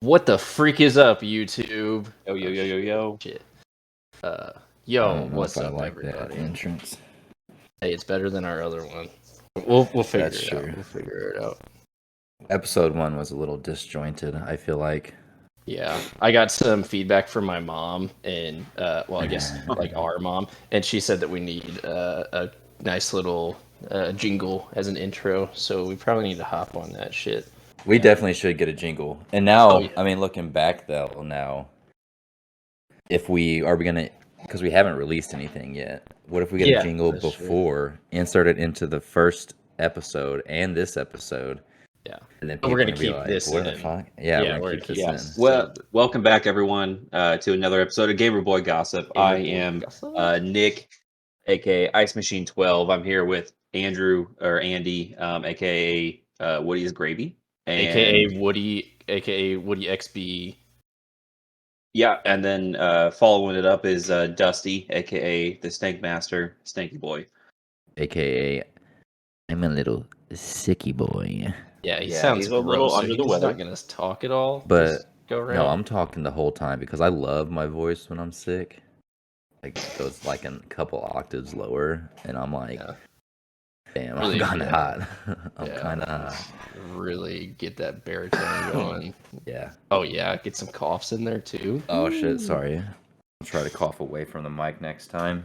What the freak is up, YouTube? Yo. Shit. I Yo, don't know what's if I up, like everybody? that entrance. Hey, it's better than our other one. We'll figure That's it true. out. We'll figure it out. Episode 1 was a little disjointed, I feel like. Yeah, I got some feedback from my mom, and I guess like our mom, and she said that we need a nice little jingle as an intro. So we probably need to hop on that shit. We definitely should get a jingle. And now, Oh, yeah. I mean, looking back though, now, if we are we gonna, because we haven't released anything yet. What if we get a jingle that's true. before, insert it into the first episode and this episode? Yeah, And then we're people gonna be keep like, this "What the in. fuck?" Yeah, Yeah, we're gonna keep this Yes. in. Well, welcome back, everyone, to another episode of Gamer Boy Gossip. I am Nick, aka Ice Machine 12. I'm here with Andrew or Andy, aka Woody's Gravy, and aka Woody XB. Yeah, and then following it up is Dusty, aka the Stank Master, Stanky Boy. AKA, I'm a little sicky boy. Yeah, he sounds he's gross, a little so under he's the weather. not gonna talk at all. But Just go around. no, I'm talking the whole time because I love my voice when I'm sick. Like it goes like a couple octaves lower, and I'm like, damn, Really, I'm kind of hot. I'm yeah. kind of hot. Really get that baritone going. Yeah. Oh yeah, get some coughs in there too. Oh shit, sorry. I'll try to cough away from the mic next time.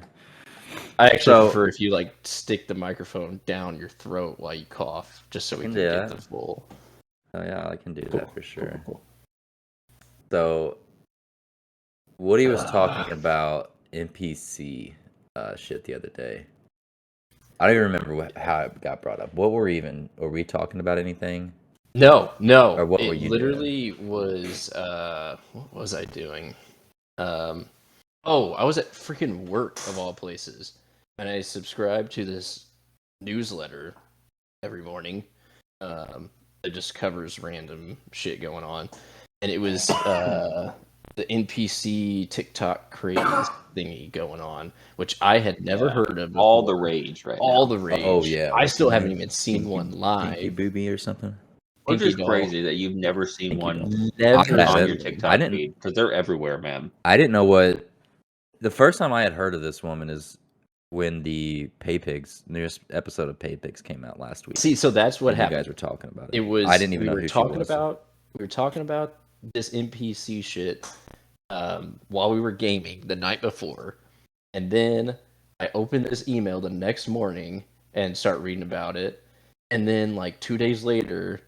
I actually prefer if you like stick the microphone down your throat while you cough, just so we can get the full. Oh yeah, I can do that for sure. Cool. So, Woody was talking about NPC shit the other day. I don't even remember how it got brought up. Were we talking about anything? No. Or what were you literally doing? Was what was I doing? I was at freaking work of all places, and I subscribed to this newsletter every morning. It just covers random shit going on, and it was the NPC TikTok craze thingy going on, which I had never heard of before. All the rage right All now. the rage. Oh yeah. I still haven't even seen one live. Pinky Booby or something. Which is crazy that you've never seen one never on your TikTok feed, because they're everywhere, man. I didn't know what. The first time I had heard of this woman is when the newest episode of Pay Pigs came out last week. See, so that's what happened. You guys were talking about it. It was. I didn't even know who she was. We were talking about this NPC shit while we were gaming the night before, and then I opened this email the next morning and start reading about it, and then like 2 days later,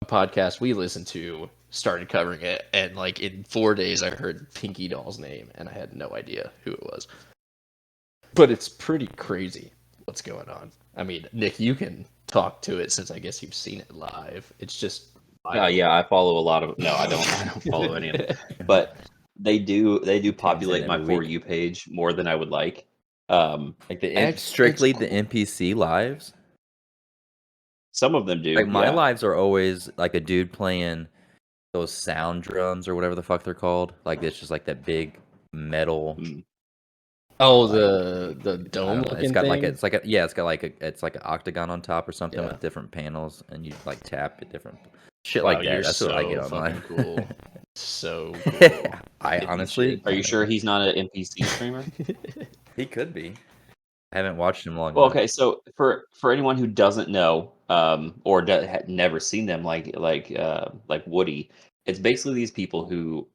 a podcast we listened to started covering it, and like in 4 days I heard Pinky Doll's name, and I had no idea who it was. But it's pretty crazy what's going on. I mean, Nick, you can talk to it since I guess you've seen it live. It's just yeah, I follow a lot of. No, I don't follow any of it. But they do populate my For You page more than I would like. Like strictly the NPC lives. Some of them do. Like my lives are always like a dude playing those sound drums or whatever the fuck they're called. Like it's just like that big metal. Oh, the dome looking it's got thing? it's like an octagon on top or something with different panels, and you like tap at different shit like that. That's what I get online. Cool. So cool. I honestly. Are you sure he's not an NPC streamer? He could be. I haven't watched him long. Well, okay, so for anyone who doesn't know, or had never seen them, like Woody, it's basically these people who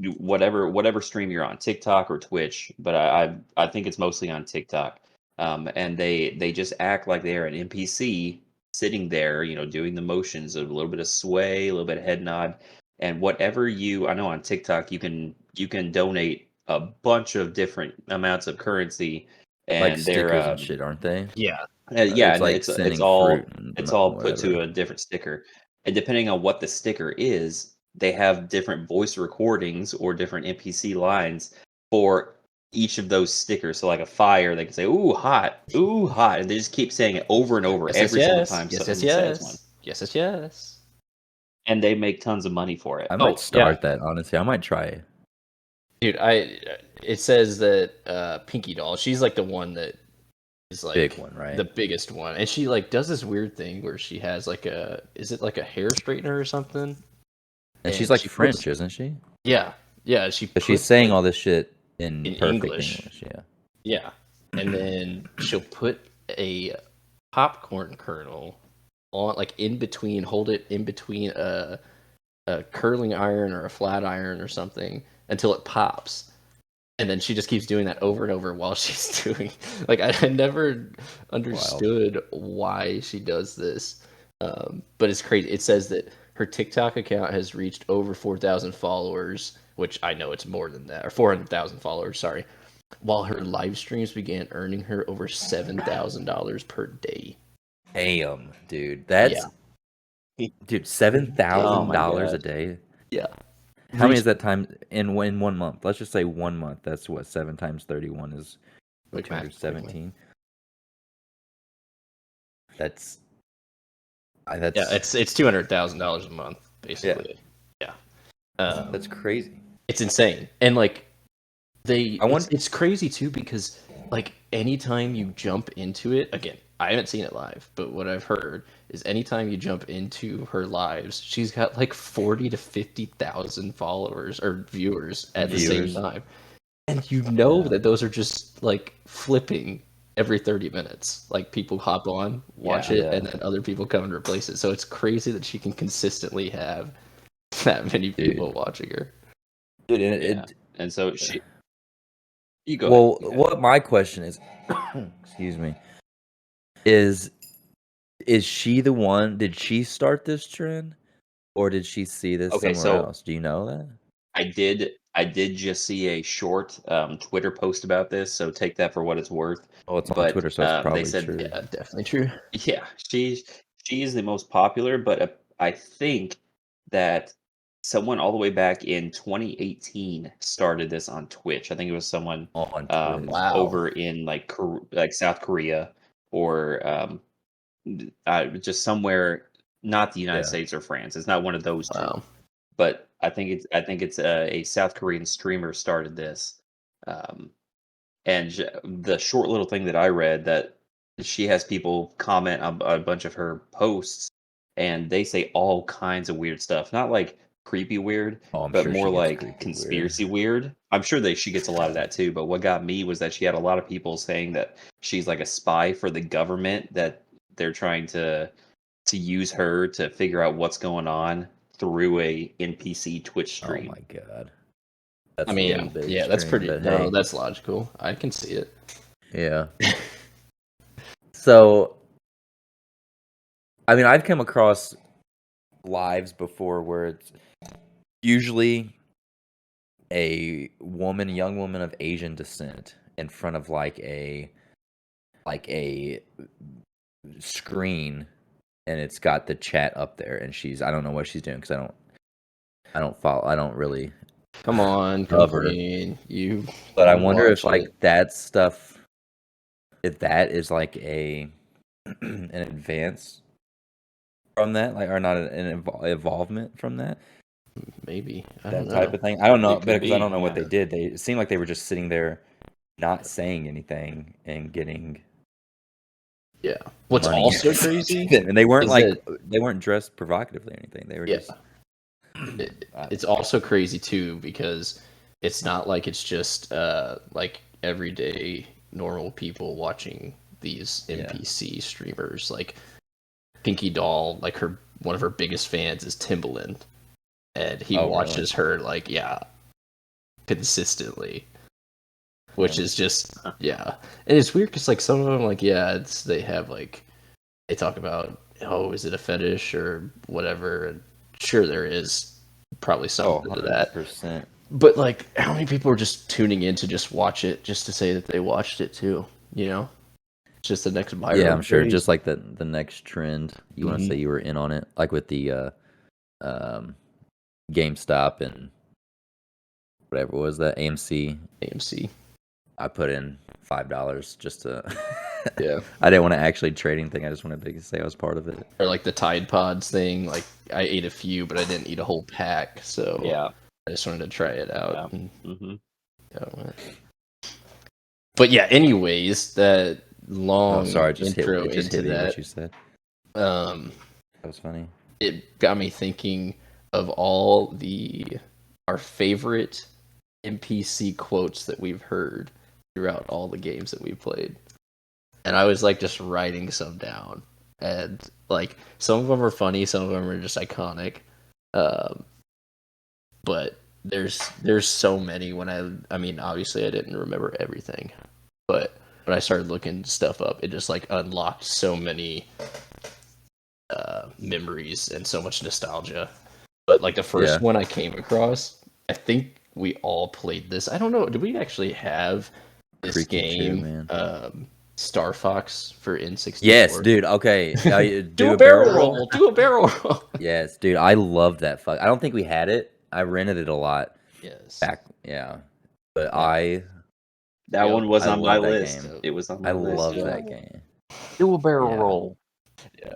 do whatever stream you're on, TikTok or Twitch, but I think it's mostly on TikTok, and they just act like they are an NPC sitting there, doing the motions of a little bit of sway, a little bit of head nod, and whatever I know on TikTok you can donate a bunch of different amounts of currency. And like stickers and shit, aren't they? Yeah, yeah. It's it's all put to a different sticker, and depending on what the sticker is, they have different voice recordings or different NPC lines for each of those stickers. So, like a fire, they can say "ooh hot," and they just keep saying it over and over every single time someone says one. Yes. And they make tons of money for it. I might start that. Honestly, I might try it. Dude, it says that Pinky Doll, she's like the one that is like big one, right? The biggest one, and she like does this weird thing where she has like is it like a hair straightener or something? And she's and like she French, puts, isn't she? yeah, yeah, she But she's puts saying like all this shit in in perfect English. English. Yeah. Yeah. And then she'll put a popcorn kernel on, like, in between, hold it in between a curling iron or a flat iron or something until it pops. And then she just keeps doing that over and over while she's doing, like, I never understood why she does this. But it's crazy. It says that her TikTok account has reached over 4,000 followers, which I know it's more than that, or 400,000 followers, sorry, while her live streams began earning her over $7,000 per day. Damn, dude. That's dude, Oh my $7,000 a gosh. day. Yeah. How many is that time in 1 month? Let's just say 1 month. That's what 7 times 31 is Quick math, quick math. 217. That's Yeah, it's $200,000 a month, basically. Yeah. that's crazy. It's insane. And like I want it's crazy too, because like anytime you jump into it, again, I haven't seen it live, but what I've heard is anytime you jump into her lives, she's got like 40 to 50,000 followers or viewers at the same time. And you know that those are just like flipping every 30 minutes. Like people hop on, watch it, and then other people come and replace it. So it's crazy that she can consistently have that many people watching her. dude. And so you go Well, ahead. what my question is, excuse me, is she the one? Did she start this trend, or did she see this Okay, somewhere so else? Do you know that? I did just see a short Twitter post about this, so take that for what it's worth. Oh, it's on But Twitter, so it's they probably said, true. Yeah, definitely true. yeah, she is the most popular, but I think that someone all the way back in 2018 started this on Twitch. I think it was someone On Twitch. Wow. over in like South Korea or just somewhere not the United States or France. It's not one of those two. Wow. But I think it's a South Korean streamer started this, and the short little thing that I read that she has people comment on a bunch of her posts, and they say all kinds of weird stuff. Not like creepy weird, Oh, I'm but sure more she gets like creepy conspiracy weird. I'm sure that she gets a lot of that too. But what got me was that she had a lot of people saying that she's like a spy for the government, that they're trying to use her to figure out what's going on through a NPC Twitch Oh stream. my god. That's I a mean, little bit yeah, that's extreme, pretty. but No, hey. that's logical. I can see it. Yeah. So, I mean, I've come across lives before where it's usually a young woman of Asian descent in front of like a screen, and it's got the chat up there, and I don't know what she's doing because I don't really Come on, cover. complain. You. But I you wonder if watch like it. that stuff, if that is like an advance from that, like, or not an evolvement from that. Maybe. I That don't type know. of thing. I don't know, It could because I be, don't know what yeah. they did. It seemed like they were just sitting there, not saying anything and getting Yeah. What's money. also crazy And they weren't is like that, they weren't dressed provocatively or anything. They were yeah, just. it's also crazy too, because it's not like it's just like everyday normal people watching these NPC streamers. Like Pinky Doll, like one of her biggest fans is Timbaland, and he watches her like consistently, which is just and it's weird because like some of them like they have like they talk about, oh, is it a fetish or whatever, and sure there is probably something to that, 100%. but like how many people are just tuning in to just watch it just to say that they watched it too, it's just the next viral Yeah, I'm sure. craze. Just like the next trend, you want to say you were in on it, like with the GameStop and whatever was that AMC. I put in $5 just to. I didn't want to actually trade anything. I just wanted to say I was part of it. Or like the Tide Pods thing. Like I ate a few, but I didn't eat a whole pack. So I just wanted to try it out. But yeah, anyways, that long intro into hit me that. what you said. That was funny. It got me thinking of all our favorite NPC quotes that we've heard throughout all the games that we've played. And I was like just writing some down. And like some of them are funny, some of them are just iconic. But there's so many I mean obviously I didn't remember everything. But when I started looking stuff up, it just like unlocked so many memories and so much nostalgia. But like the first one I came across, I think we all played this. I don't know, did we actually have this Creaky game, chair, Star Fox for N64? Yes, dude. Okay, do a barrel roll. Do a barrel roll. Yes, dude. I love that. I don't think we had it. I rented it a lot. Yes. Back, yeah. But That one was I on my love that list. game. It was on my I list. love that game. Do a barrel Yeah. roll. Yeah.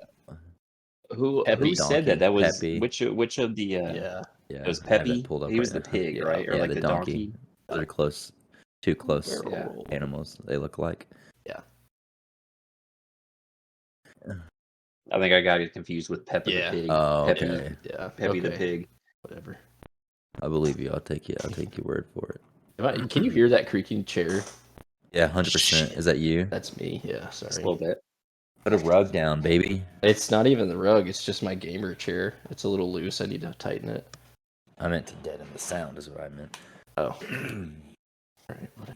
Who Peppy said that? That was Peppy. which of the Yeah. Yeah, it was I have it Peppy. pulled up He was right the now. pig, Yeah, right? Or yeah, like the donkey. Those are close, too close Barrel roll. animals. They look like. Yeah. I think I got it confused with Peppa Yeah. the pig. Oh, Peppy, okay. Yeah. Peppy the Okay. pig. Whatever. I believe you. I'll take your word for it. Can you hear that creaking chair? Yeah, 100%. Is that you? That's me. Yeah, Just a sorry. little bit. Put a rug down, baby. It's not even the rug, it's just my gamer chair. It's a little loose. I need to tighten it. I meant to deaden the sound is what I meant. Oh.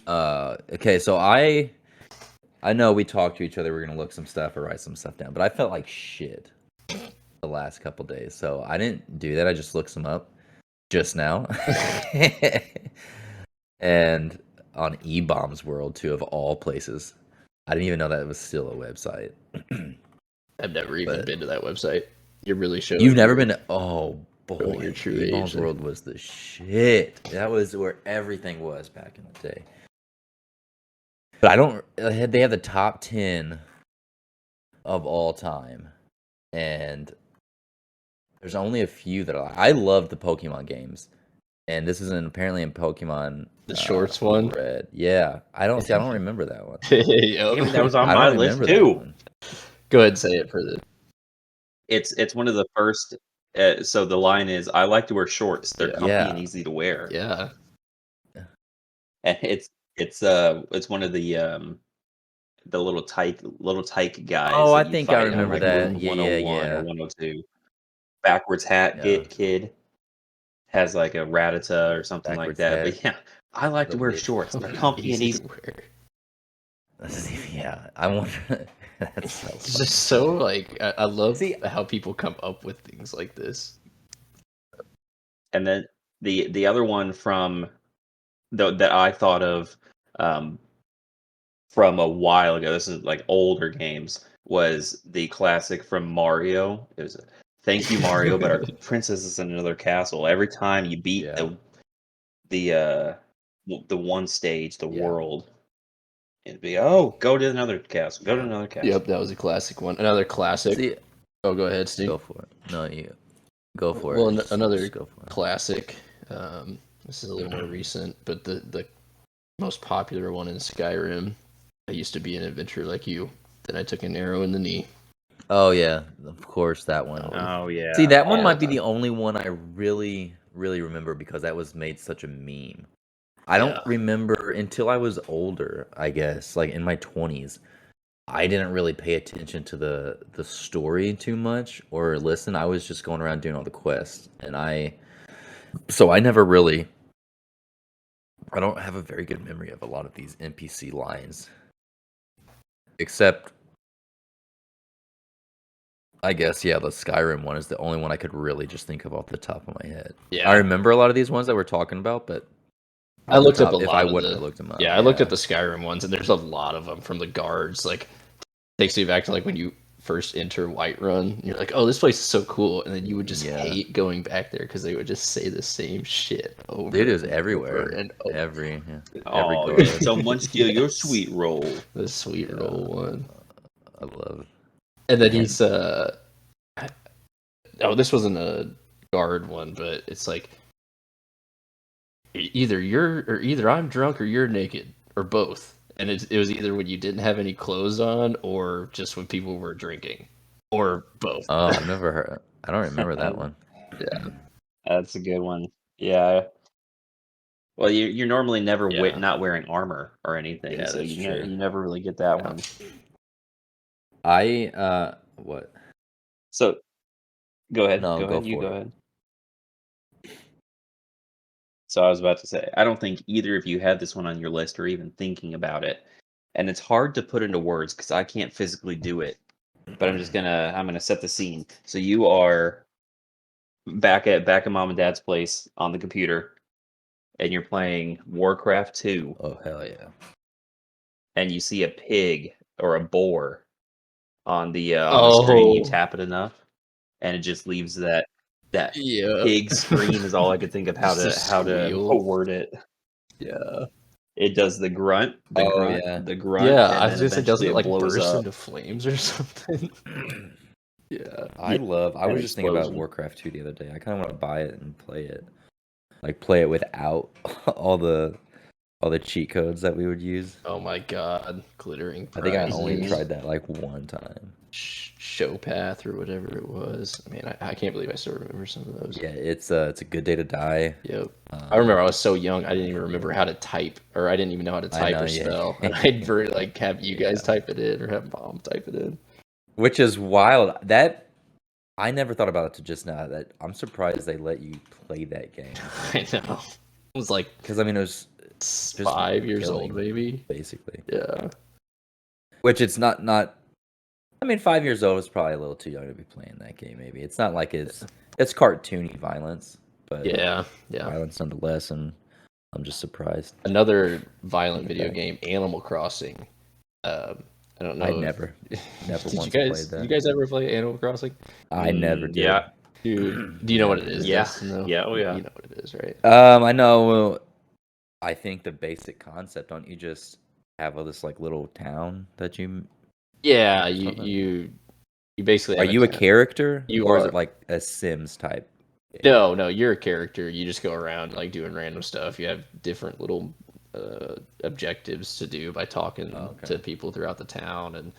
Alright. Okay, so I know we talked to each other, we're gonna look some stuff or write some stuff down, but I felt like shit the last couple days. So I didn't do that. I just looked some up just now. And on E-Bombs World too, of all places. I didn't even know that was still a website. I've never even been to that website. You're really showing. You've never been to, oh boy, your true E-Bombs age. World was the shit. That was where everything was back in the day. But they have the top 10 of all time. And there's only a few that I love the Pokemon games. And this is apparently in Pokemon The shorts one? Red. Yeah. I don't remember that one. Damn, that was on I my don't list remember that too. one. Go ahead and say it for the. It's one of the first. So the line is, "I like to wear shorts. They're comfy and easy to wear." Yeah. And it's one of the little tyke guys. Oh, I that you think I fight in, remember like, that. room Yeah, 101 yeah. or 102. Backwards hat Yeah. kid has like a Rattata or something Backwards like that. hat. But yeah, I like to wear shorts. They're comfy and easy. to wear. Yeah, I wonder. That's so It's funny. just so like I love how people come up with things like this. And then the other one from that I thought of from a while ago. This is like older games. Was the classic from Mario? It was "Thank you, Mario, but our princess is in another castle." Every time you beat the one stage, the world, it'd be, "Oh, go to another castle. Go to another castle." Yep, that was a classic one. Another classic. Oh, go ahead, Steve. Go for it. No, you go for Well, it. another go for it. classic. This is a little more recent, but the most popular one in Skyrim. I used to be an adventurer like you. Then I took an arrow in the knee. Oh yeah, of course that one. Oh yeah. See, that one might be the only one I really, really remember because that was made such a meme. I don't remember until I was older, I guess, like in my 20s. I didn't really pay attention to the story too much or listen. I was just going around doing all the quests, and I never really. I don't have a very good memory of a lot of these NPC lines, except I guess, the Skyrim one is the only one I could really just think of off the top of my head. Yeah. I remember a lot of these ones that we're talking about, but I looked up a lot. If I wouldn't have looked them up. Yeah, I looked at the Skyrim ones, and there's a lot of them from the guards. Like, takes me back to like when you first enter Whiterun, and you're like, "Oh, this place is so cool," and then you would just hate going back there because they would just say the same shit over. Dude, it was everywhere. And every guard. Someone steal your sweet roll. The sweet roll one. I love it. And then he's this wasn't a guard one, but it's like either I'm drunk or you're naked or both. And it was either when you didn't have any clothes on or just when people were drinking or both. Oh, I've never heard. I don't remember that one. Yeah. That's a good one. Yeah. Well, you're normally never Yeah. not wearing armor or anything, Yeah, so that's true. you never really get that Yeah. one. What? So go ahead. No, Go go ahead. You for go it. ahead. So I was about to say, I don't think either of you had this one on your list or even thinking about it. And it's hard to put into words because I can't physically do it. But I'm gonna set the scene. So you are back at mom and dad's place on the computer, and you're playing Warcraft 2, Oh hell yeah! and you see a pig or a boar on the screen. You Oh, tap it enough, and it just leaves that yeah. pig scream is all I could think of how Just a to squeal. word it. Yeah. It does the grunt, Oh yeah. and I was then gonna say, doesn't eventually it it like blows burst up. into flames or something? Yeah. I An was just thinking about explosion. Warcraft 2 the other day. I kind of want to buy it and play it. Like play it without all the cheat codes that we would use. Oh my god. Glittering I think I prizes. only tried that like one time. Show path or whatever it was. I mean, I can't believe I still remember some of those. Yeah, it's a good day to die. Yep. I remember I was so young, I didn't even remember how to type, or I didn't even know how to I type know, or yeah. spell. And I'd like have you guys Yeah. type it in or have mom type it in. Which is wild. That I never thought about it to just now. That I'm surprised they let you play that game. I know. It was like Because I mean, it was just 5 years old, killing, maybe. basically. Yeah. Which it's not. I mean, 5 years old is probably a little too young to be playing that game. Maybe it's not like it's cartoony violence, but Yeah. violence nonetheless. And I'm just surprised. Another violent video game, Animal Crossing. I don't know. I never did once you guys played that. did you guys ever play Animal Crossing? I never did. Yeah. Dude, do you know what it Never is? did. Yeah. Dustin, though? Yeah, oh yeah. You know what it is, right? I know. Well, I think the basic concept. Don't you just have all this like little town that you? Yeah, Something? you basically Are have you a town. character, You or is are. it like a Sims type? No, you're a character. You just go around like doing random stuff. You have different little objectives to do by talking okay. to people throughout the town, and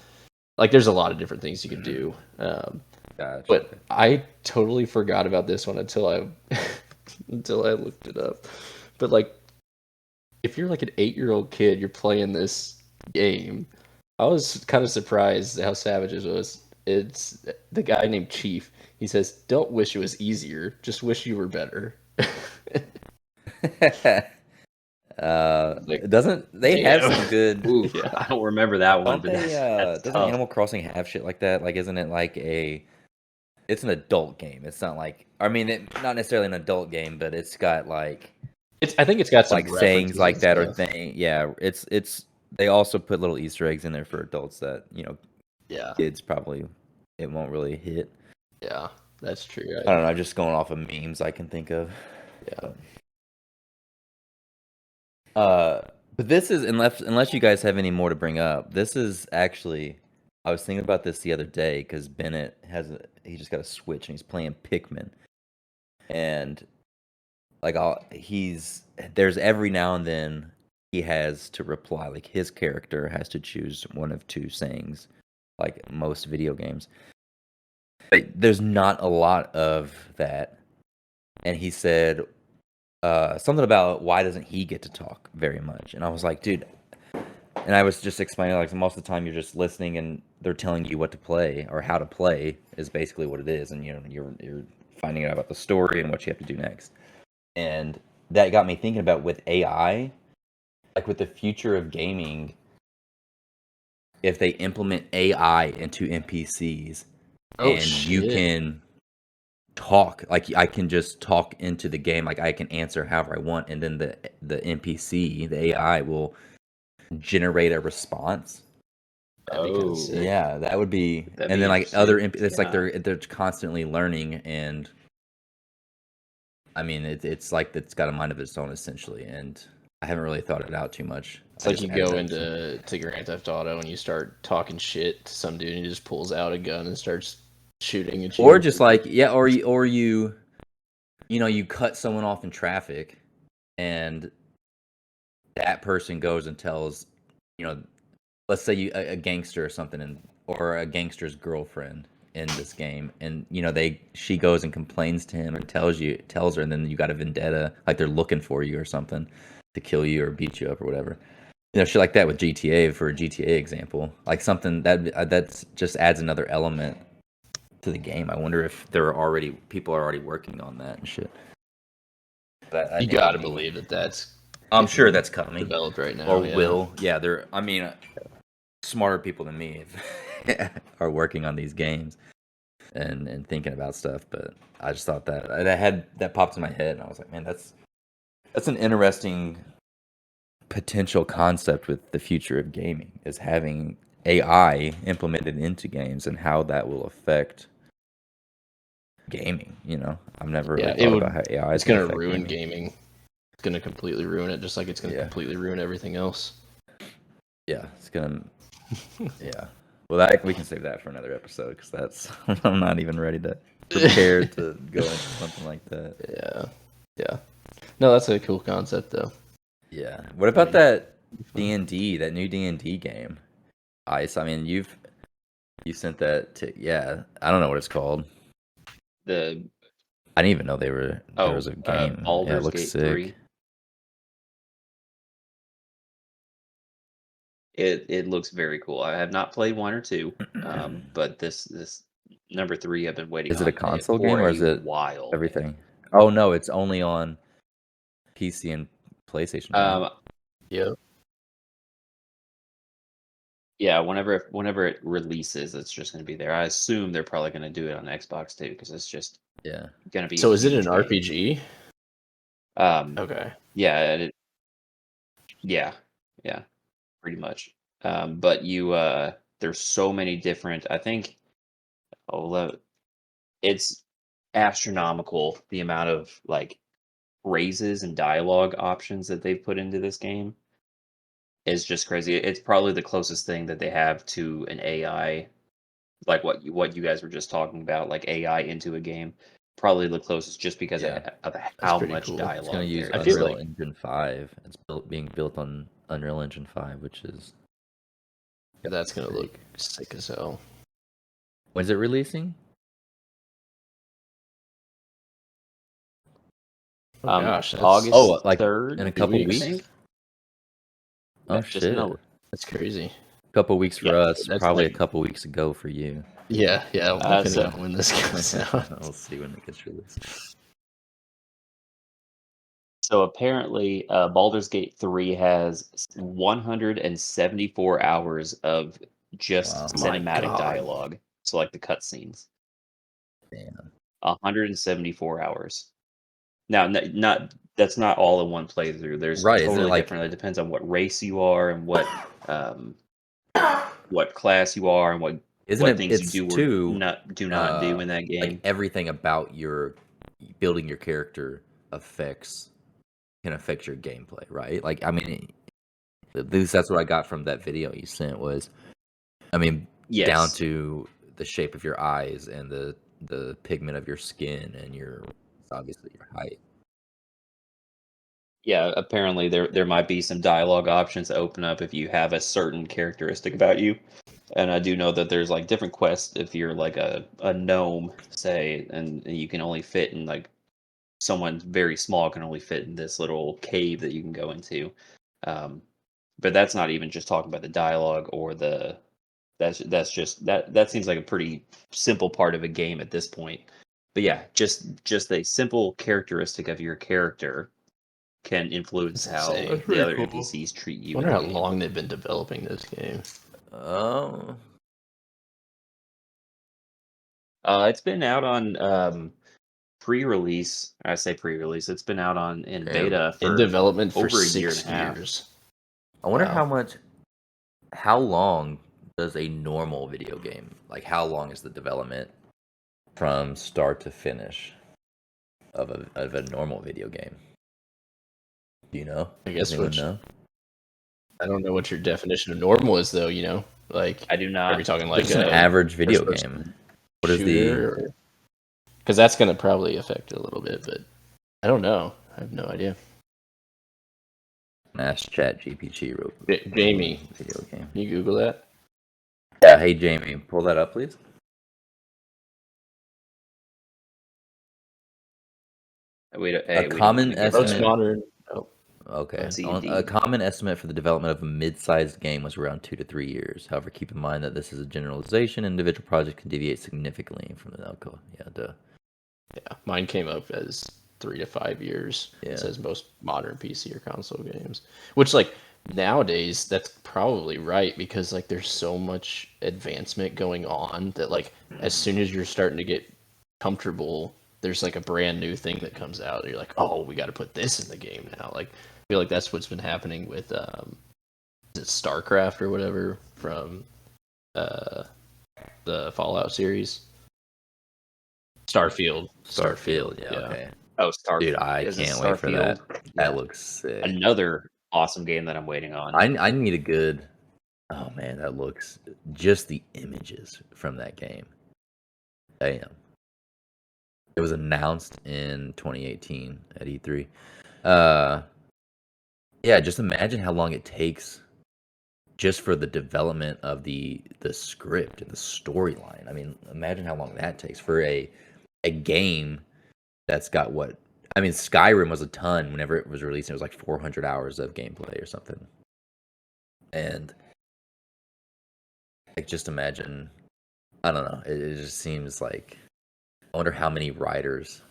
like there's a lot of different things you can do. Gotcha. But I totally forgot about this one until I until I looked it up. But like, if you're like an 8-year-old kid, you're playing this game. I was kind of surprised how savage it was. It's the guy named Chief. He says, "Don't wish it was easier. Just wish you were better." Like, doesn't they have damn. some good? Ooh, Yeah. I don't remember that one, Don't but they? that's Doesn't tough. Animal Crossing have shit like that? Like, isn't it like it's an adult game. It's not like not necessarily an adult game, but it's got like I think it's got some like sayings references like and that or stuff. thing. Yeah, it's. They also put little Easter eggs in there for adults that Yeah, kids probably it won't really hit. yeah, that's true. I don't know. I'm just going off of memes I can think of. Yeah. But this is unless you guys have any more to bring up. This is actually I was thinking about this the other day because Bennett he just got a Switch and he's playing Pikmin, and like there's every now and then he has to reply, like his character has to choose one of two sayings, like most video games. But there's not a lot of that, and he said something about why doesn't he get to talk very much, and I was like, dude. And I was just explaining, like, most of the time you're just listening and they're telling you what to play or how to play is basically what it is. And, you're finding out about the story and what you have to do next. And that got me thinking about with AI, like with the future of gaming, if they implement AI into NPCs you can talk, like I can just talk into the game, like I can answer however I want. And then the NPC, the AI will generate a response. That'd be kind of sick. Yeah, that would be. That'd And be then like it's like interesting. they're constantly learning, and I mean it's like it's got a mind of its own essentially. And I haven't really thought it out too much. It's like you go into Grand Theft Auto and you start talking shit to some dude and he just pulls out a gun and starts shooting at you. Or just like or you cut someone off in traffic, and that person goes and tells, let's say a gangster or something, or a gangster's girlfriend in this game, and she goes and complains to him and tells her, and then you got a vendetta, like they're looking for you or something to kill you or beat you up or whatever. Shit like that with GTA, for a GTA example, like something that's just adds another element to the game. I wonder if people are already working on that and shit. But You gotta believe that's. I'm sure that's coming, developed right now, or will. Yeah, smarter people than me are working on these games and thinking about stuff. But I just thought that popped in my head, and I was like, man, that's an interesting potential concept with the future of gaming, is having AI implemented into games and how that will affect gaming. I've never really thought about how AI is going to affect ruin gaming. It's going to completely ruin it, just like it's going to completely ruin everything else. Yeah, it's going to. Yeah. Well, we can save that for another episode, because I'm not even ready to prepare to go into something like that. Yeah. No, that's a cool concept, though. Yeah. What about that D&D, that new D&D game? Ice. I mean, you sent that to. Yeah, I don't know what it's called. I didn't even know there was a game. Baldur's it looks Gate sick. 3. It looks very cool. I have not played 1 or 2, but this number 3 I've been waiting on. Is it a console game, or is it wild everything? Oh no, it's only on PC and PlayStation. Right? Yeah, whenever it releases, it's just going to be there. I assume they're probably going to do it on Xbox too, because it's just going to be. So is it an RPG? Okay. Yeah. Yeah. Pretty much. But there's so many different. I think. It's astronomical the amount of like phrases and dialogue options that they've put into this game. Is just crazy. It's probably the closest thing that they have to an AI, like what you guys were just talking about, like AI into a game. Probably the closest, just because of how much dialogue. It's going to use there is. Unreal Engine 5. It's being built on Unreal Engine 5, which is that's going to look sick as hell. When's it releasing? Oh gosh, August like 3rd, in a couple weeks. Oh shit, that's crazy. A couple weeks for us, probably a couple weeks ago for you. Yeah, depending on when this comes out. We'll see when it gets released. So apparently, Baldur's Gate 3 has 174 hours of just cinematic dialogue. So like the cutscenes. Damn. 174 hours. Now, that's not all in one playthrough. There's totally different. It depends on what race you are and what class you are and what things you do or do not do in that game. Like everything about your building your character can affect your gameplay, right? Like, I mean, at least that's what I got from that video you sent was, I mean, down to the shape of your eyes and the pigment of your skin and obviously your height. Yeah, apparently there might be some dialogue options that open up if you have a certain characteristic about you. And I do know that there's like different quests if you're like a gnome, say, and you can only fit in like someone very small can only fit in this little cave that you can go into. But that's not even just talking about the dialogue or that's just that seems like a pretty simple part of a game at this point. But yeah, just a simple characteristic of your character can influence how the other NPCs treat you. I wonder how long they've been developing this game. It's been out on pre-release. I say pre-release. It's been out in beta in development for over a 6 year and a half. years. I wonder how long does a normal video game, like how long is the development from start to finish of a normal video game? Do you know? I guess know? I don't know what your definition of normal is, though. Like I do not. Are we talking like an average video game? What is the? Because that's going to probably affect it a little bit, but I don't know. I have no idea. Ask ChatGPT. Jamie, video game. Can you Google that? Yeah. Hey Jamie, pull that up, please. We common don't wanna give estimate- Most that- modern. Oh, Okay. C On- and A D. common estimate for the development of a mid-sized game was around 2 to 3 years. However, keep in mind that this is a generalization. Individual projects can deviate significantly from the outcome. Yeah, duh. yeah, mine came up as 3 to 5 years. Yeah. It says most modern PC or console games, which like nowadays that's probably right because like there's so much advancement going on that like as soon as you're starting to get comfortable, there's like a brand new thing that comes out. And you're like, oh, we got to put this in the game now. Like I feel like that's what's been happening with is it StarCraft or whatever from the Fallout series. Starfield. Yeah, okay. Oh, Starfield. Dude, I Is it can't wait for that. Starfield? That Yeah. looks sick. Another awesome game that I'm waiting on. I need a good. Oh man, that looks just the images from that game. Damn. It was announced in 2018 at E3. Yeah, just imagine how long it takes just for the development of the script and the storyline. I mean, imagine how long that takes for a game that's got what I mean, Skyrim was a ton whenever it was released. It was like 400 hours of gameplay or something. And like, just imagine, I don't know. It just seems like, I wonder how many writers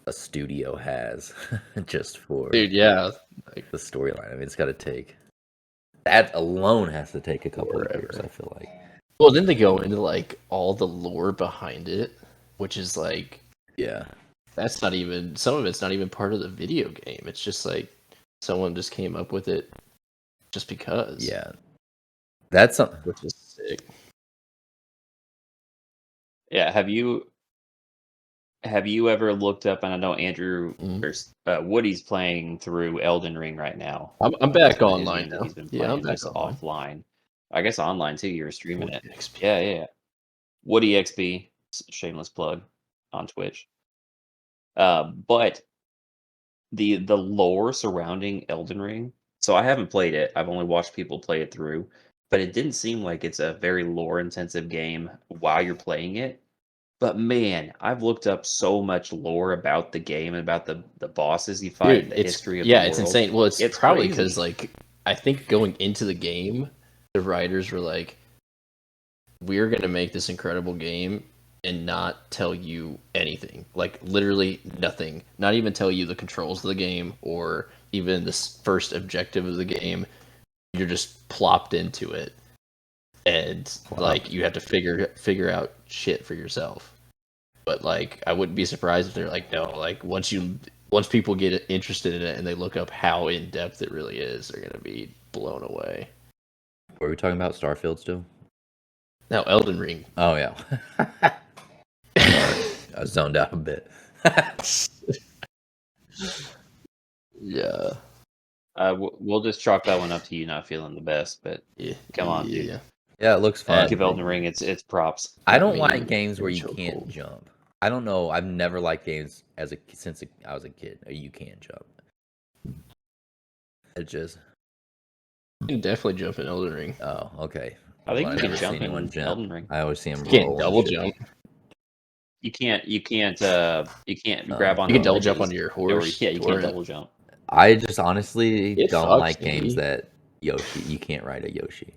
a studio has just for Dude, yeah. Like, the storyline. I mean, it's got to take, that alone has to take a couple of years, Forever. I feel like. well, then they go into like all the lore behind it, which is like Yeah. that's not even some of it's not even part of the video game. It's just like someone just came up with it just because. Yeah. That's something. Which is sick. Yeah, have you ever looked up? And I know Andrew Mhm. or Woody's playing through Elden Ring right now. I'm back His online game that now. he's been Yeah, I'm playing back just online. offline. I guess online too. You're streaming it. XP. Yeah. Woody XB, shameless plug on Twitch. But the lore surrounding Elden Ring. So I haven't played it. I've only watched people play it through, but it didn't seem like it's a very lore intensive game while you're playing it. But man, I've looked up so much lore about the game and about the bosses you fight, Dude, the it's history of yeah, the it's world. insane. Well, it's It's probably crazy. because like I think going into the game, the writers were like, "We're gonna make this incredible game and not tell you anything, like literally nothing, not even tell you the controls of the game or even the first objective of the game. You're just plopped into it, and like you have to figure out shit for yourself." But like I wouldn't be surprised if they're like, no, like once people get interested in it and they look up how in depth it really is, they're gonna be blown away. Were we talking about Starfield still? Now Elden Ring. Oh, yeah. Sorry. I was zoned out a bit. Yeah. We'll just chalk that one up to you not feeling the best, but Yeah. come on, dude. Yeah. Yeah, it looks fun. Give Elden Ring its props. I don't me like games in where a you can't chokehold. jump. I don't know. I've never liked games since I was a kid. You can't jump. It just. You can definitely jump in Elden Ring. Oh, okay. I think Well, you can never jump see anyone in Elden Ring. I always see them You can't roll. double and shit. jump. You can't grab on. You can double jump onto your horse. Yeah, you can't double jump. I just honestly It don't fucks like games me. that Yoshi. You can't ride a Yoshi.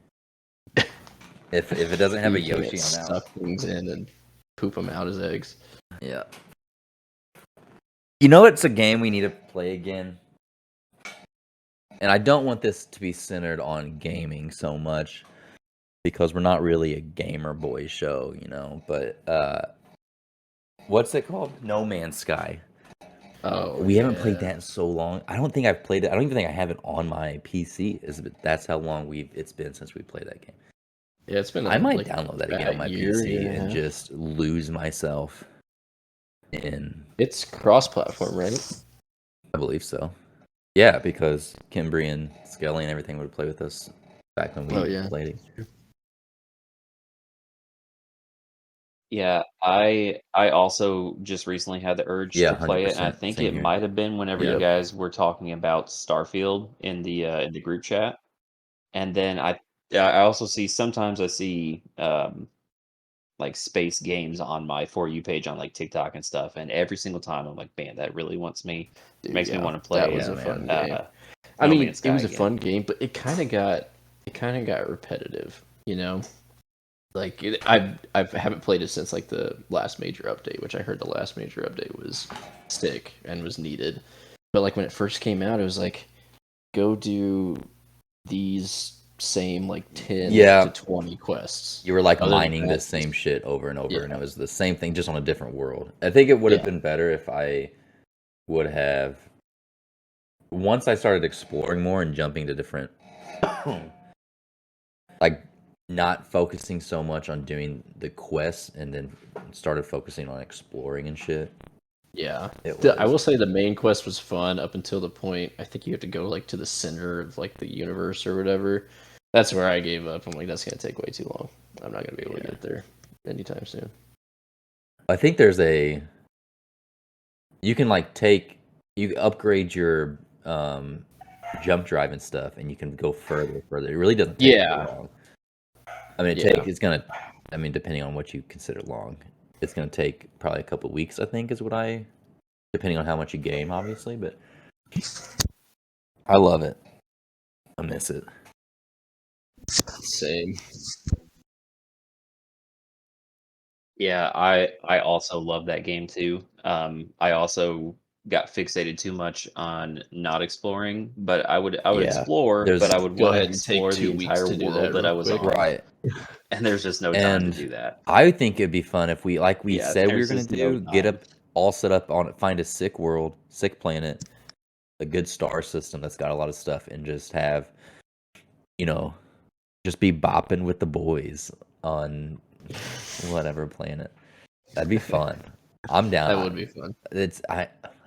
If it doesn't have a You can't Yoshi, I'm out. suck things in and poop them out as eggs. Yeah. You know, it's a game we need to play again. And I don't want this to be centered on gaming so much because we're not really a gamer boy show, you know. But what's it called? No Man's Sky. Oh, We haven't played that in so long. I don't think I've played it. I don't even think I have it on my PC. That's how long it's been since we played that game. Yeah, it's been. I might like, download that again on my year, PC year and a and half. just lose myself in. It's cross-platform, right? I believe so. Yeah, because Kimbry and Skelly and everything would play with us back when we played it. Yeah, I also just recently had the urge Yeah, to play it, and I 100%, think same it here. might have been whenever you Yep. guys were talking about Starfield in the group chat, and then I also see sometimes I see like space games on my For You page on like TikTok and stuff, and every single time I'm like, man, that really Dude, makes me want to that play. was Yeah, a fun man. game. I No mean, Man's it Sky was a again. fun game, but it kind of got repetitive, you know. Like I haven't played it since like the last major update, which I heard the last major update was sick and was needed. But like when it first came out, it was like go do these same like 10 Yeah. to 20 quests. You were like Other than mining the that, same shit over and over, Yeah. and it was the same thing, just on a different world. I think it would have Yeah. been better if I would have, once I started exploring more and jumping to different, like not focusing so much on doing the quests, and then started focusing on exploring and shit. Yeah. It I was. will say the main quest was fun up until the point I think you have to go like to the center of like the universe or whatever. That's where I gave up. I'm like, that's gonna take way too long. I'm not gonna be able to Yeah. get there anytime soon. I think you can like you upgrade your jump drive and stuff, and you can go further. It really doesn't take Yeah. too long. I mean, Yeah. depending on what you consider long, it's gonna take probably a couple weeks, I think, is what depending on how much you game, obviously, but I love it. I miss it. Same. Yeah, I also love that game too. I also got fixated too much on not exploring, but I would Yeah. explore, but I would Go want to ahead and take explore the 2 weeks entire to do world that that real I was quick. on, Right. and there's just no time to do And that. I think it'd be fun if we, like we Yeah, said we were there's gonna just no do, get time. up all set up on it, find a sick world, sick planet, a good star system that's got a lot of stuff, and just have, just be bopping with the boys on whatever planet. That'd be fun. I'm down. That would be fun.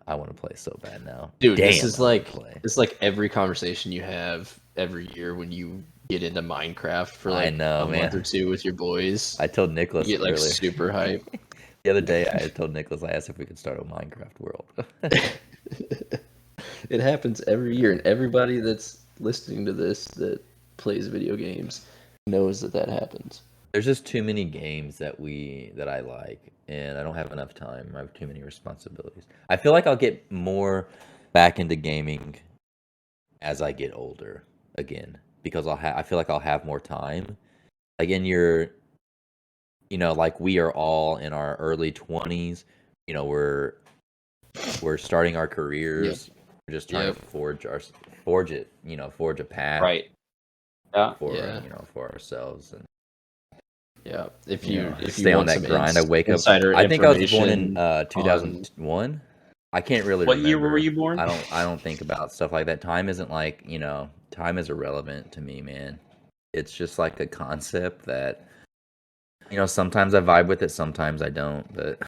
I want to play so bad now. Dude, Damn, this is I wanna like play. it's like every conversation you have every year when you get into Minecraft for I like know, a month man. or two with your boys. I told You Nicholas get like earlier. super hype. The other day, I had told Nicholas, I asked if we could start a Minecraft world. It happens every year, and everybody that's listening to this that plays video games knows that happens. There's just too many games that I like, and I don't have enough time. I have too many responsibilities. I feel like I'll get more back into gaming as I get older again, because I feel like I'll have more time. Like like we are all in our early 20s. We're starting our careers. We're just trying to forge a path Right. Yeah. for ourselves. And Yeah, if you stay on want that some grind. I wake up. insider I think I was born in information 2001. I can't really What remember. year were you born? I don't think about stuff like that. Time isn't like, time is irrelevant to me, man. It's just like a concept that, sometimes I vibe with it, sometimes I don't, but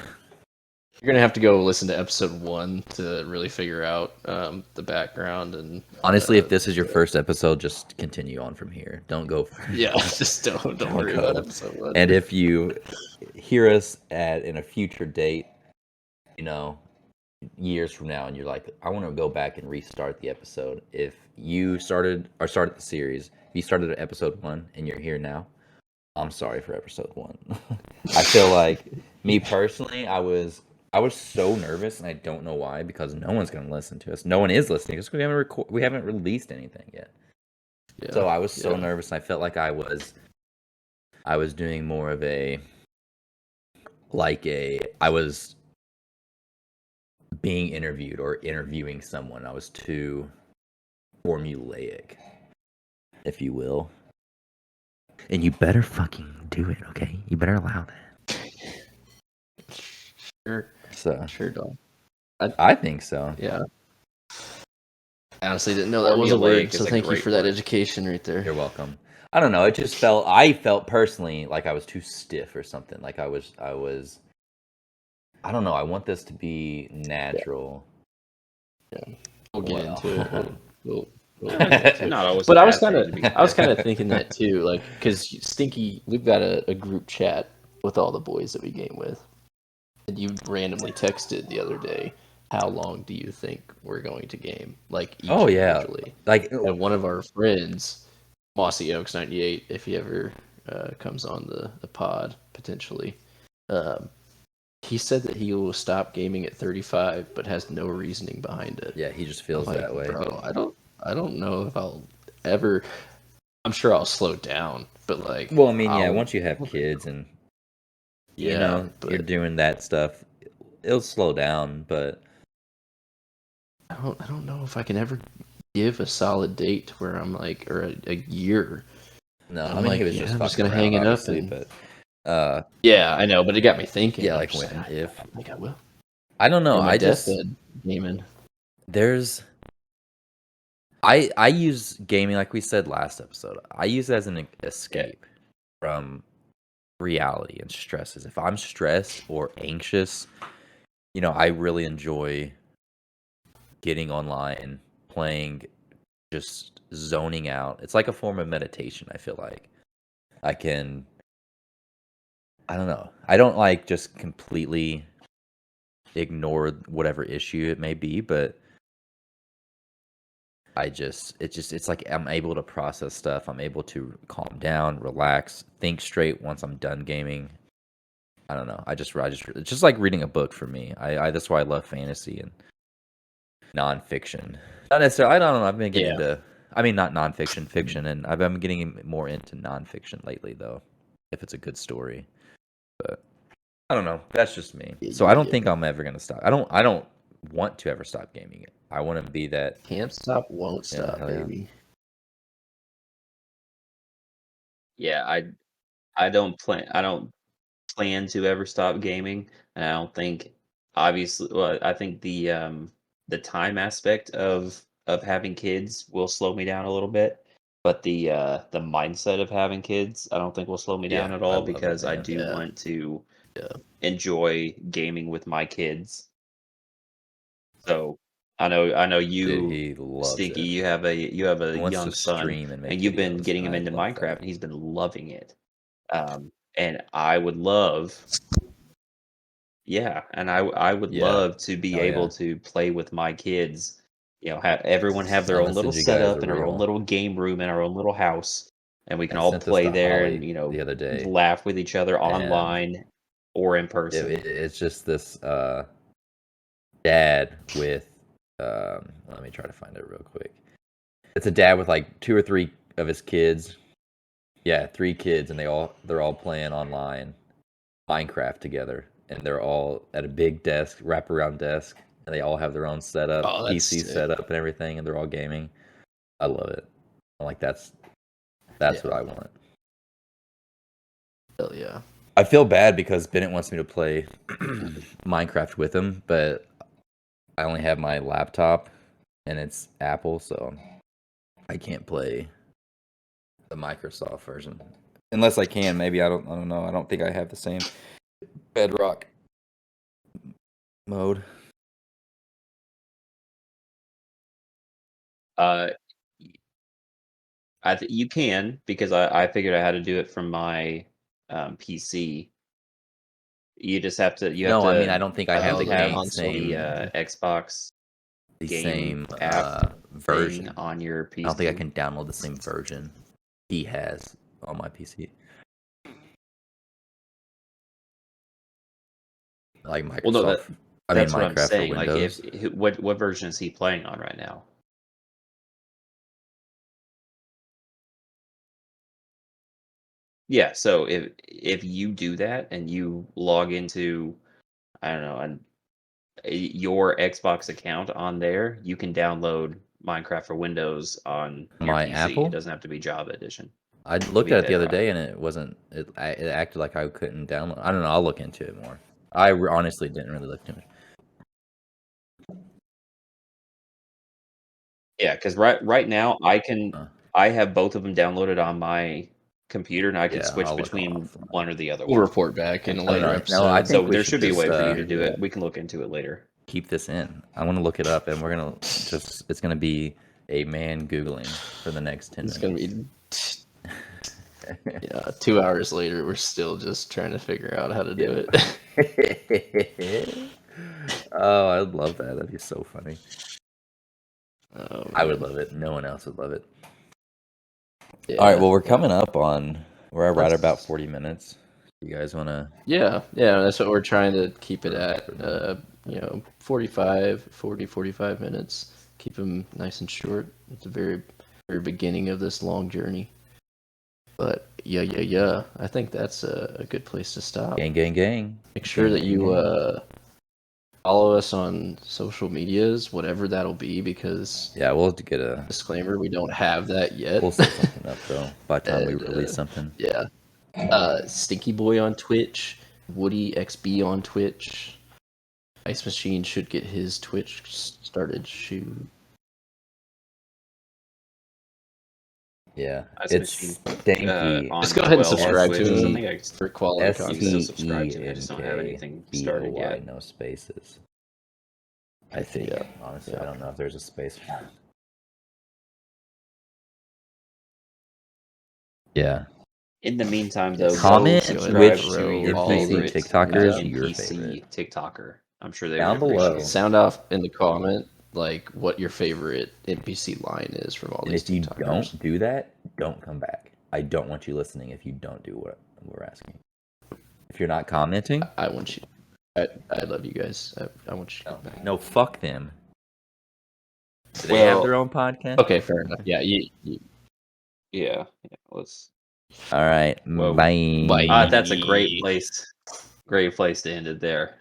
You're gonna have to go listen to episode 1 to really figure out the background and. honestly, if this is your first episode, just continue on from here. Don't go. Yeah, just don't worry go. about episode 1. And if you hear us in a future date, years from now, and you're like, I want to go back and restart the episode. If you started the series, if you started at episode 1 and you're here now, I'm sorry for episode 1. I feel like, me personally, I was so nervous, and I don't know why, because no one's going to listen to us. No one is listening because we haven't released anything yet. Yeah, so I was so nervous. I felt like I was doing more of I was being interviewed or interviewing someone. I was too formulaic, if you will. And you better fucking do it, okay? You better allow that. Sure, dog. I think so. Yeah. I honestly didn't know that was a word, so thank you for that education right there. You're welcome. I don't know. It just I felt personally like I was too stiff or something. Like I was. I don't know. I want this to be natural. Yeah. We'll get into it. We'll Not always. But I was kind of thinking that too, like, because Stinky, we've got a group chat with all the boys that we game with, and you randomly texted the other day, how long do you think we're going to game? Like, each individually. Like, and one of our friends, Mossy Oaks 98, if he ever comes on the pod potentially. He said that he will stop gaming at 35, but has no reasoning behind it. Yeah, he just feels I'm like, that way. bro, I don't know if I'll ever. I'm sure I'll slow down, but like, Well, I mean, yeah, once you have kids and you know you're but doing that stuff, it'll slow down. But I don't know if I can ever give a solid date where I'm like, or a year. no, I'm I mean like, he was yeah, just I'm just fucking gonna around, hang it up obviously. and But yeah, I know, but it got me thinking. yeah, I'm like just when like, if I think I will. I don't know, On my I just deathbed gaming. there's I use gaming like we said last episode. I use it as an escape from reality and stresses. If I'm stressed or anxious, you know, I really enjoy getting online, playing, just zoning out. It's like a form of meditation, I feel like. I can I don't know. I don't like just completely ignore whatever issue it may be, but it's like I'm able to process stuff. I'm able to calm down, relax, think straight once I'm done gaming. I don't know. It's just like reading a book for me. I that's why I love fantasy and nonfiction. Not necessarily. I don't know. I've been getting into. I mean, not nonfiction, fiction, and I've been getting more into nonfiction lately, though. If it's a good story, but I don't know. That's just me. So I don't think I'm ever gonna stop. I don't want to ever stop gaming it. I want to be that. Can't stop, won't stop, hell yeah. baby. Yeah, I don't plan to ever stop gaming, and I don't think obviously. Well, I think the time aspect of having kids will slow me down a little bit, but the mindset of having kids, I don't think will slow me down Yeah, at I all love it, because I man. do want to Yeah. enjoy gaming with my kids. So I know Dude, you, he loves Stinky, it. you have a He wants to young son, stream and make and you've been videos, getting and him I into love Minecraft, that. and he's been loving it. And I would love, yeah, and I would Yeah. love to be Oh, able yeah. to play with my kids. You know, have everyone have their Now own little listen, you guys setup are and our own real. little game room in our own little house, and we can I all sent this play to there and Holly the other day, laugh with each other and online or in person. it's just this dad with let me try to find it real quick. It's a dad with like 2 or 3 of his kids. Yeah, 3 kids, and they're all playing online Minecraft together, and they're all at a big desk, wraparound desk, and they all have their own setup, Oh, that's PC sick. setup, and everything, and they're all gaming. I love it. I'm like that's what I want. Hell yeah. I feel bad because Bennett wants me to play Minecraft with him, but I only have my laptop, and it's Apple, so I can't play the Microsoft version. Unless I can, maybe I don't know. I don't think I have the same Bedrock mode. Uh, you can because I figured out how to do it from my PC. You just have to No, I mean I don't think I have have the to have same the Xbox the game same app version. thing on your PC. I don't think I can download the same version he has on my PC. Like Microsoft. Well, no, that's what I'm Minecraft saying. for Like, Windows. what version is he playing on right now? Yeah, so if you do that and you log into, I don't know, your Xbox account on there, you can download Minecraft for Windows on your My PC. Apple? It doesn't have to be Java Edition. I It could looked be at it the other Bedrock. day and it wasn't. It acted like I couldn't download. I don't know. I'll look into it more. I honestly didn't really look into it. Yeah, because right now I have both of them downloaded on my computer, and I can Yeah, switch I'll look between offline. one or the other We'll one. report back in a I don't later know. episode. No, I think So we there should should be a just way for you to do it. We can look into it later. keep this in. I want to look it up, and we're gonna just. It's gonna be a man googling for the next 10 It's minutes. gonna be 2 hours later. We're still just trying to figure out how to do it. Oh, I'd love that. That'd be so funny. Oh, I would love it. No one else would love it. yeah. All right. Well, we're coming up on We're right about 40 minutes. You guys want to? Yeah, that's what we're trying to keep it at. 45 minutes. Keep them nice and short. It's the very beginning of this long journey. But yeah. I think that's a good place to stop. Gang. Make sure that you follow us on social medias, whatever that'll be, because Yeah, we'll have to get a disclaimer, we don't have that yet. We'll set something up though by the time we And, release something. Yeah. Stinky Boy on Twitch, Woody XB on Twitch. Ice Machine should get his Twitch started. Shoot. Yeah, Ice it's Machine, Stanky. on Just go ahead and 12 subscribe Twitch. to I him think I for quality can content. still subscribe to it. I just don't have anything started STENKBOY, yet. no spaces. I think. Yeah. Honestly, I don't know if there's a space for that. Yeah. In the meantime, though, Comment go which subscribe to your NPC favorite TikToker is your NPC favorite. TikToker. I'm sure they Down would below. appreciate it. Sound off in the comment like what your favorite NPC line is from all And these if you TikTokers. don't do that, don't come back. I don't want you listening if you don't do what we're asking. If you're not commenting, I want you. I love you guys. I want you to come back. no, fuck them. Do they have Well, their own podcast? Okay, fair enough. Yeah, yeah. Let's. All right. Well, Bye. bye. That's a great place to end it there.